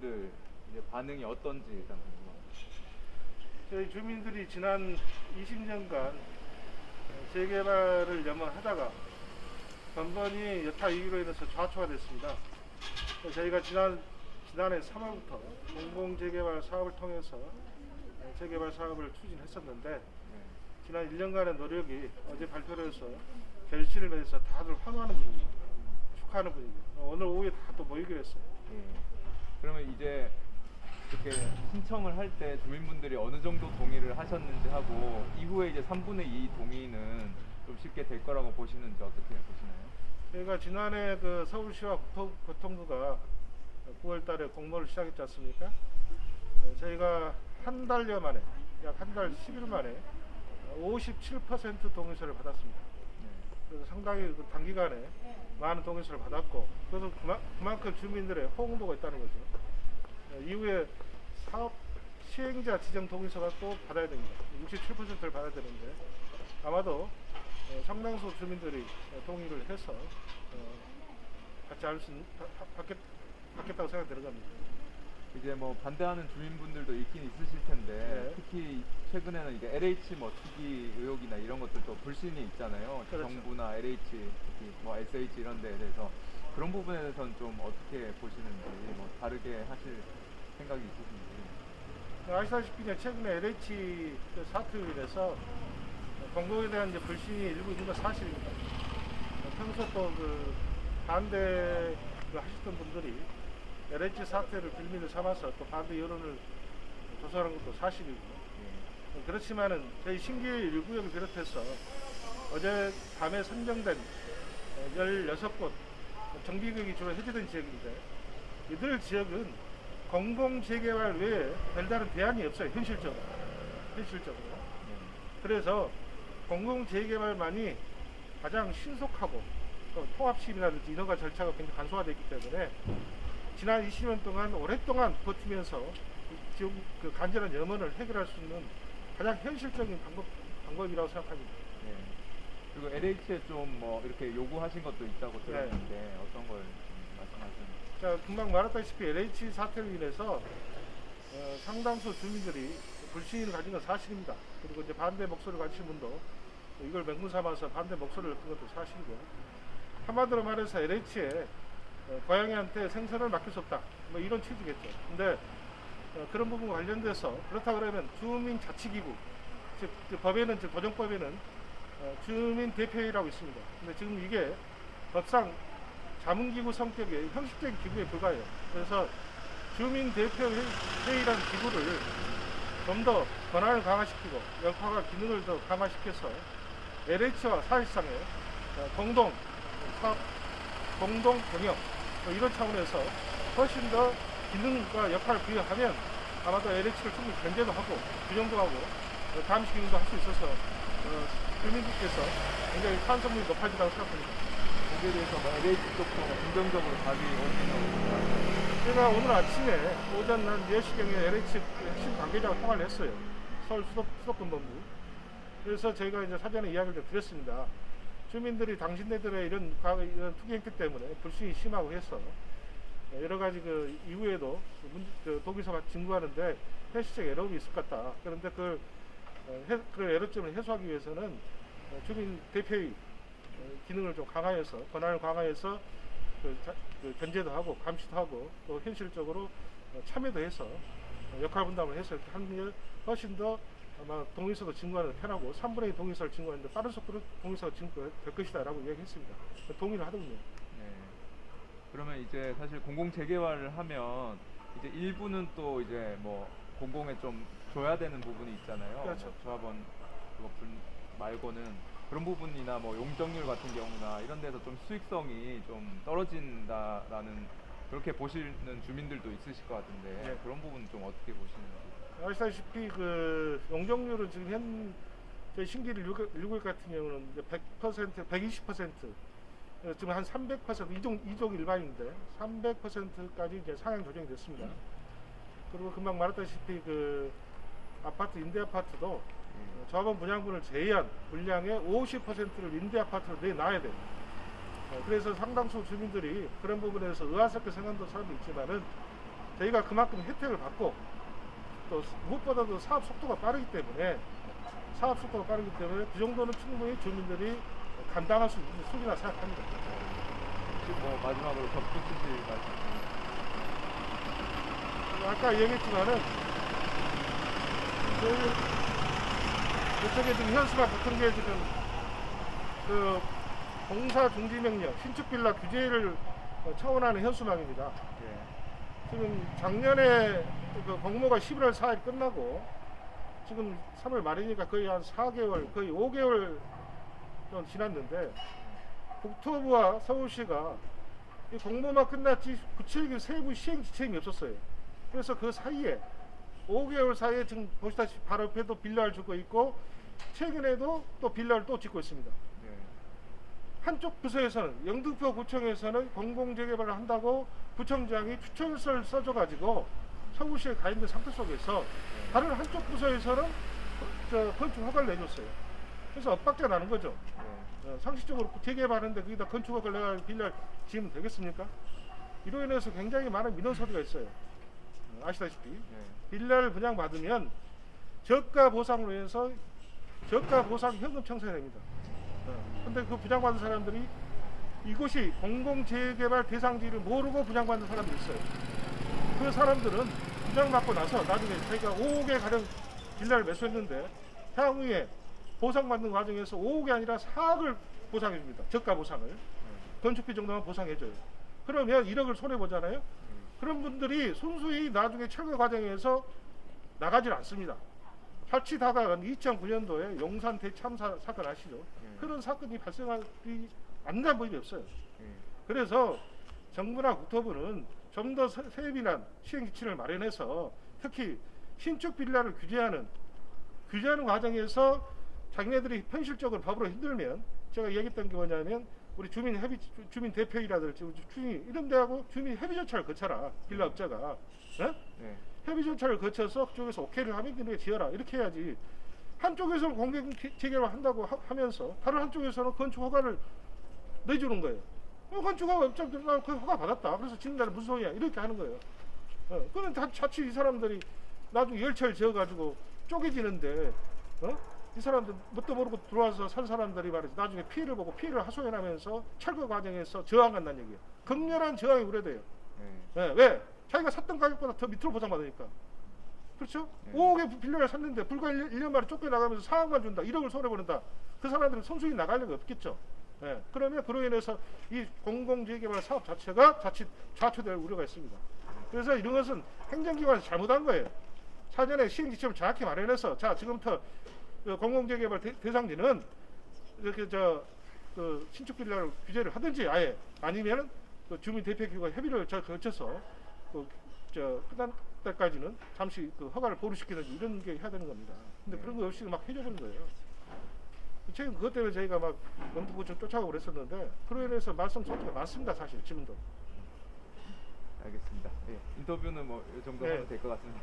주민들 이제 반응이 어떤지 일단 궁금합니다. 저희 주민들이 지난 20년간 재개발을 염원하다가 번번이 여타 이유로 인해서 좌초가 됐습니다. 저희가 지난해 3월부터 공공재개발 사업을 통해서 재개발 사업을 추진했었는데 네. 지난 1년간의 노력이 어제 발표를 해서 결실을 맺어서 다들 환호하는 분위기입니다. 축하하는 분위기입니다. 오늘 오후에 다 또 모이기로 했어요. 예. 그러면 이제 이렇게 신청을 할 때 주민분들이 어느 정도 동의를 하셨는지 하고 이후에 이제 3분의 2 동의는 좀 쉽게 될 거라고 보시는지 어떻게 보시나요? 저희가 지난해 그 서울시와 교통부가 9월 달에 공모를 시작했지 않습니까? 저희가 한 달여 만에, 약 한 달 10일 만에 57% 동의서를 받았습니다. 네. 그래서 상당히 그 단기간에 많은 동의서를 받았고, 그래서 그만큼 주민들의 호응도가 있다는 거죠. 이후에 사업 시행자 지정 동의서가 또 받아야 됩니다. 67%를 받아야 되는데 아마도 상당수 주민들이 동의를 해서 받겠다고 생각되는 겁니다. 이제 뭐 반대하는 주민분들도 있긴 있으실 텐데 네. 특히 최근에는 이제 LH 뭐 투기 의혹이나 이런 것들도 불신이 있잖아요. 그렇죠. 정부나 LH, 특히 뭐 SH 이런 데에 대해서 그런 부분에 대해서는 좀 어떻게 보시는지, 뭐 다르게 하실 생각이 있으신지. 아시다시피 이제 최근에 LH 그 사태로 인해서 공공에 대한 이제 불신이 일부 있는 건 사실입니다. 평소 또 그 반대 하셨던 분들이 LH 사태를 빌미를 삼아서 또 반대 여론을 조성하는 것도 사실이고, 그렇지만은 저희 신길 1구역을 비롯해서 어제 밤에 선정된 16곳 정비구역이 주로 해제된 지역인데, 이들 지역은 공공재개발 외에 별다른 대안이 없어요. 현실적으로. 그래서 공공재개발만이 가장 신속하고 또 통합시이라든지 인허가 절차가 굉장히 간소화되어 있기 때문에 지난 20년 동안 오랫동안 버티면서 지금 그 간절한 염원을 해결할 수 있는 가장 현실적인 방법이라고 생각합니다. 네. 그리고 LH에 좀 뭐 이렇게 요구하신 것도 있다고 들었는데 어떤 걸 말씀하시는지. 자, 금방 말했다시피 LH 사태로 인해서 상당수 주민들이 불신을 가진 건 사실입니다. 그리고 이제 반대 목소리를 가지신 분도 이걸 명분 삼아서 반대 목소리를 든 것도 사실이고, 한마디로 말해서 LH에 고양이한테 생선을 맡길 수 없다, 뭐 이런 취지겠죠. 근데 그런 부분과 관련돼서 그렇다 그러면 주민자치기구, 즉 법에는, 즉 도정법에는 주민대표회의라고 있습니다. 근데 지금 이게 법상 자문기구 성격의 형식적인 기구에 불과해요. 그래서 주민대표회의라는 기구를 좀 더 권한을 강화시키고 역할과 기능을 더 강화시켜서 LH와 사실상의 공동 사업, 공동 경영, 이런 차원에서 훨씬 더 기능과 역할을 부여하면 아마도 LH를 충분히 견제도 하고 규정도 하고 감시 기능도 할 수 있어서 주민들께서 굉장히 탄성률이 높아지다고 생각합니다. 거기에 대해서 뭐 LH 쪽도 긍정적으로 답이 오시나요? 제가 오늘 아침에 오전 한 10시경에 LH 핵심 관계자와 통화를 했어요. 서울 수도권 본부. 그래서 저희가 이제 사전에 이야기를 드렸습니다. 주민들이 당신네들의 이런 투기 행태 때문에 불신이 심하고 해서 여러 가지 그 이후에도 그 독일서 진구하는데 현실적 에러가 있을 것 같다. 그런데 그런 에러점을 해소하기 위해서는 주민 대표의 기능을 좀 강화해서, 권한을 강화해서 그 견제도 하고 감시도 하고 또 현실적으로 참여도 해서 역할 분담을 해서 이렇게 하면 훨씬 더 아마 동의서도 진구하는 데 편하고 3분의 2 동의서를 진구하는데 빠른 속도로 동의서가 진구될 것이다 라고 이야기했습니다. 동의를 하더군요. 네. 그러면 이제 사실 공공 재개발을 하면 이제 일부는 또 이제 뭐 공공에 좀 줘야 되는 부분이 있잖아요. 그렇죠. 뭐 조합원 그거 말고는 그런 부분이나 뭐 용적률 같은 경우나 이런 데서 좀 수익성이 좀 떨어진다라는 그렇게 보시는 주민들도 있으실 것 같은데 네. 그런 부분은 좀 어떻게 보시는지. 아시다시피 그 용적률은 지금 저희 신길 1구역 같은 경우는 이제 100%, 120%, 지금 한 300% 이종 일반인데 300%까지 이제 상향 조정이 됐습니다. 그리고 금방 말했다시피 그 아파트 임대 아파트도 조합원 분양분을 제외한 분량의 50%를 임대 아파트로 내놔야 돼요. 그래서 상당수 주민들이 그런 부분에서 의아스럽게 생각하는 사람도 있지만은 저희가 그만큼 혜택을 받고 또 무엇보다도 사업 속도가 빠르기 때문에 그 정도는 충분히 주민들이 감당할 수 있는 수준이라 생각합니다. 혹시 뭐 마지막으로 덧붙이실 말씀? 아까 얘기했지만은 저희 이쪽에 지금 현수막 같은 게 지금 그 공사 중지 명령, 신축 빌라 규제를 처원하는 현수막입니다. 예. 지금 작년에 그 공모가 11월 4일 끝나고 지금 3월 말이니까 거의 한 4개월, 거의 5개월 좀 지났는데 국토부와 서울시가 이 공모만 끝났지 구체적인 세부 시행 지침이 없었어요. 그래서 그 사이에 5개월 사이에 지금 보시다시피 바로 옆에도 빌라를 짓고 있고 최근에도 또 빌라를 또 짓고 있습니다. 예. 한쪽 부서에서는 영등포 구청에서는 공공재개발을 한다고 구청장이 추천서를 써줘가지고 서울시에 가 있는 상태 속에서 다른 한쪽 부서에서는 건축 허가를 내줬어요. 그래서 엇박자 나는 거죠. 예. 상식적으로 재개발하는데 거기다 건축 허가를 내가 빌라 지으면 되겠습니까? 이로 인해서 굉장히 많은 민원 소리가 있어요. 아시다시피 예. 빌라를 분양받으면 저가 보상으로 해서 저가 보상 현금 청산이 됩니다. 근데 그 분양받은 사람들이 이곳이 공공재개발 대상지를 모르고 분양받는 사람들이 있어요. 그 사람들은 분양받고 나서 나중에 저희가 5억에 가량 빌라를 매수했는데 향후에 보상받는 과정에서 5억이 아니라 4억을 보상해 줍니다. 저가 보상을. 건축비 정도만 보상해 줘요. 그러면 1억을 손해 보잖아요. 그런 분들이 순수히 나중에 철거 과정에서 나가질 않습니다. 자칫하다가 2009년도에 용산 대참사 사건 아시죠? 그런 사건이 발생하지 않는 법이 없어요. 그래서 정부나 국토부는 좀 더 세밀한 시행 지침을 마련해서 특히 신축 빌라를 규제하는 과정에서 자기네들이 현실적으로 법으로 힘들면 제가 얘기했던 게 뭐냐면 우리 주민 대표이라든지 주민 이런 데하고 주민 협의 절차를 거쳐라. 빌라 업자가 네. 협의 절차를 거쳐서 그쪽에서 오케이를 하면 그렇게 지어라 이렇게 해야지. 한쪽에서는 공공 재개발 한다고 하면서 다른 한쪽에서는 건축 허가를 내주는 거예요. 건축 허가 업자들 그 허가 받았다. 그래서 지는 날은 무슨 소리야 이렇게 하는 거예요. 그는 자칫 이 사람들이 나중에 열차를 지어가지고 쪼개지는데 이 사람들 뭣도 모르고 들어와서 산 사람들이 말이지 나중에 피해를 보고 피해를 하소연하면서 철거 과정에서 저항한다는 얘기예요. 극렬한 저항이 우려돼요. 왜? 자기가 샀던 가격보다 더 밑으로 보상받으니까. 그렇죠? 5억에 빌라를 샀는데 불과 1년 만에 쫓겨나가면서 4억만 준다. 1억을 손해보는다. 그 사람들은 손수익 나갈 리가 없겠죠. 그러면 그로 인해서 이 공공재개발 사업 자체가 자칫 좌초될 우려가 있습니다. 그래서 이런 것은 행정기관에서 잘못한 거예요. 사전에 시행지침을 정확히 마련해서 자 지금부터 공공재개발 대상지는 이렇게 그 신축 빌라를 규제를 하든지 아예 아니면 그 주민 대표기관 협의를 거쳐서 끝난 때까지는 잠시 그 허가를 보류시키든지 이런 게 해야 되는 겁니다. 근데 그런 거 없이 막 해줘버린 거예요. 최근 그것 때문에 저희가 막 영등포청 쫓아가고 그랬었는데 그로 인해서 말씀 소지가 많습니다. 사실 지금도. 알겠습니다. 예. 인터뷰는 뭐 이 정도 네. 하면 될 것 같습니다.